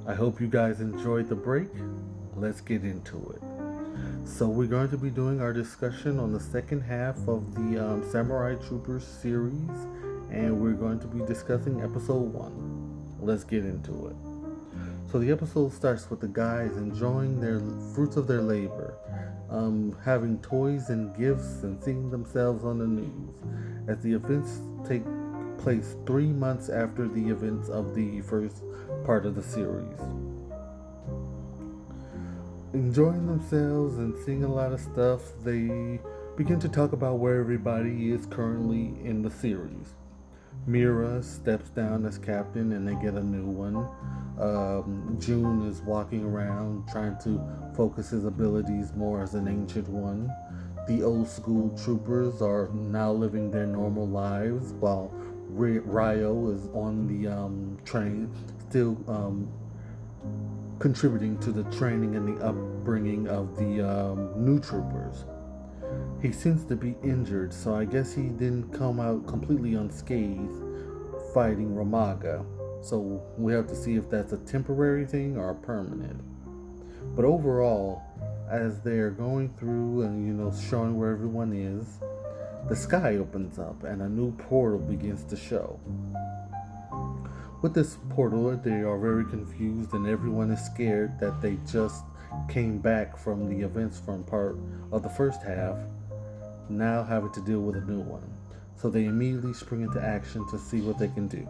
I hope you guys enjoyed the break. Let's get into it. So, we're going to be doing our discussion on the second half of the Samurai Troopers series, and we're going to be discussing episode 1. Let's get into it. So, the episode starts with the guys enjoying their fruits of their labor, having toys and gifts, and seeing themselves on the news as the events take place 3 months after the events of the first part of the series. Enjoying themselves and seeing a lot of stuff, they begin to talk about where everybody is currently in the series. Mira steps down as captain and they get a new one. June is walking around trying to focus his abilities more as an ancient one. The old school troopers are now living their normal lives while Ryo is on the train, still contributing to the training and the upbringing of the new troopers. He seems to be injured, so I guess he didn't come out completely unscathed fighting Ramaga. So we have to see if that's a temporary thing or a permanent. But overall, as they're going through and showing where everyone is, the sky opens up and a new portal begins to show. With this portal, they are very confused and everyone is scared that they just came back from the events from part of the first half, now having to deal with a new one. So they immediately spring into action to see what they can do.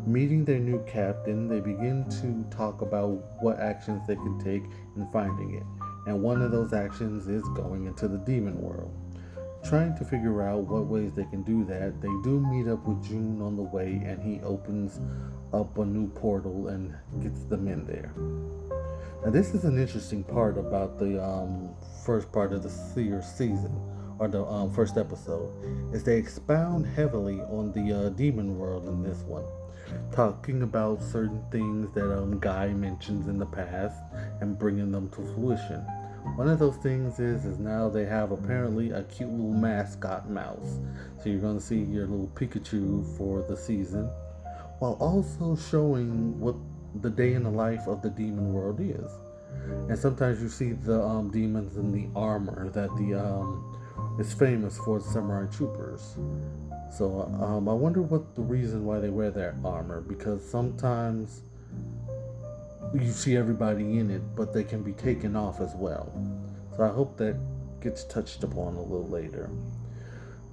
Meeting their new captain, they begin to talk about what actions they can take in finding it. And one of those actions is going into the demon world. Trying to figure out what ways they can do that, they do meet up with June on the way and he opens up a new portal and gets them in there. Now, this is an interesting part about the first part of the season, or the first episode, is they expound heavily on the demon world in this one, talking about certain things that Guy mentions in the past and bringing them to fruition. One of those things is now they have apparently a cute little mascot mouse, so you're going to see your little Pikachu for the season, while also showing what the day in the life of the demon world is. And sometimes you see the demons in the armor that the is famous for the samurai troopers. So I wonder what the reason why they wear that armor, because sometimes you see everybody in it, but they can be taken off as well. So I hope that gets touched upon a little later.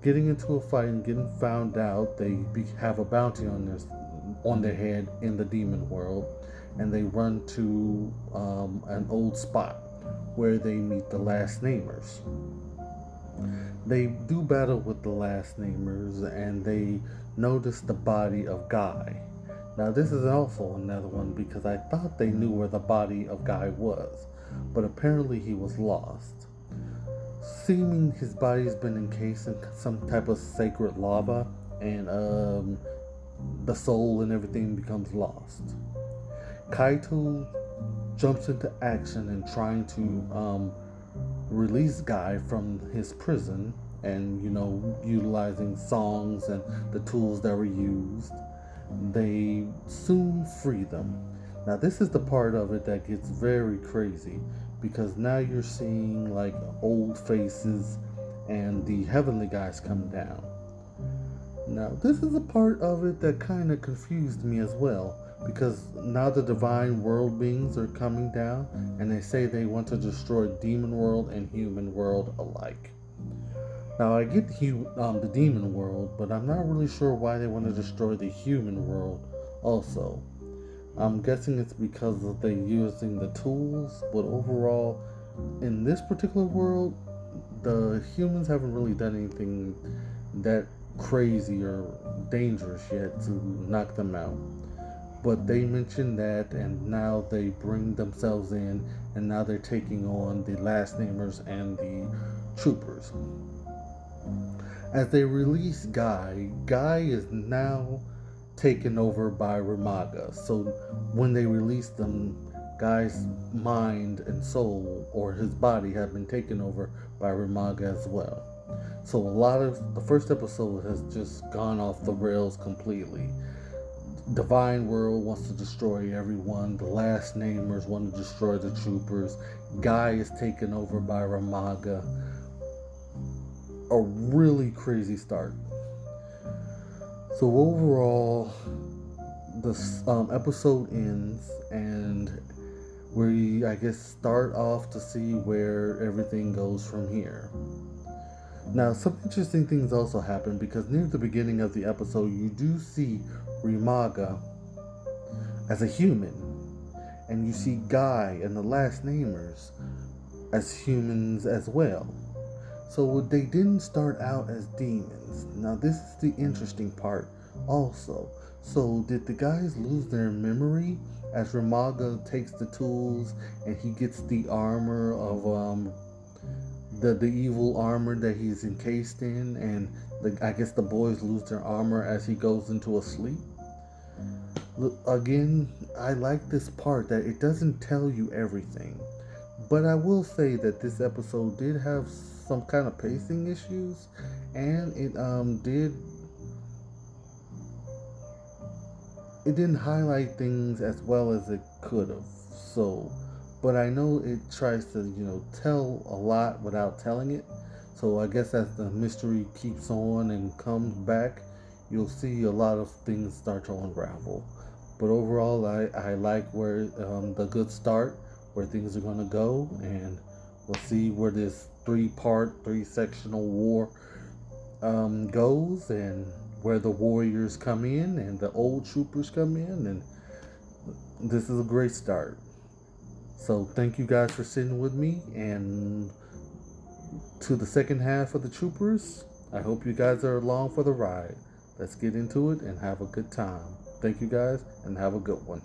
Getting into a fight and getting found out, they have a bounty on their head in the demon world, and they run to an old spot where they meet the last namers. They do battle with the last namers and they notice the body of Guy. Now, this is also another one because I thought they knew where the body of Guy was, but apparently he was lost. Seeming his body's been encased in some type of sacred lava, and the soul and everything becomes lost. Kaito jumps into action and trying to release Guy from his prison, and utilizing songs and the tools that were used, they soon free them. Now, this is the part of it that gets very crazy because now you're seeing like old faces and the heavenly guys come down. Now, this is a part of it that kind of confused me as well, because now the divine world beings are coming down and they say they want to destroy demon world and human world alike. Now, I get the demon world, but I'm not really sure why they want to destroy the human world also. I'm guessing it's because they're using the tools, but overall, in this particular world, the humans haven't really done anything that crazy or dangerous yet to knock them out. But they mentioned that, and now they bring themselves in, and now they're taking on the last namers and the troopers. As they release Guy, Guy is now taken over by Ramaga. So when they release them, Guy's mind and soul, or his body, have been taken over by Ramaga as well. So a lot of the first episode has just gone off the rails completely. Divine World wants to destroy everyone. The last namers want to destroy the troopers. Guy is taken over by Ramaga. A really crazy start. So overall, the episode ends, and we, I guess, start off to see where everything goes from here. Now, some interesting things also happen because near the beginning of the episode, you do see Rimaga as a human, and you see Guy and the last namers as humans as well. So they didn't start out as demons. Now, this is the interesting part also. So, did the guys lose their memory as Ramaga takes the tools and he gets the armor of the evil armor that he's encased in, and I guess the boys lose their armor as he goes into a sleep? Look, again, I like this part that it doesn't tell you everything, but I will say that this episode did have some kind of pacing issues, and it didn't highlight things as well as it could have. So, but I know it tries to, tell a lot without telling it. So I guess as the mystery keeps on and comes back, you'll see a lot of things start to unravel. But overall, I like where the good start, where things are going to go, and we'll see where this three sectional war goes, and where the warriors come in and the old troopers come in, and this is a great start. So thank you guys for sitting with me, and to the second half of the troopers, I hope you guys are along for the ride. Let's get into it and have a good time. Thank you guys, and have a good one.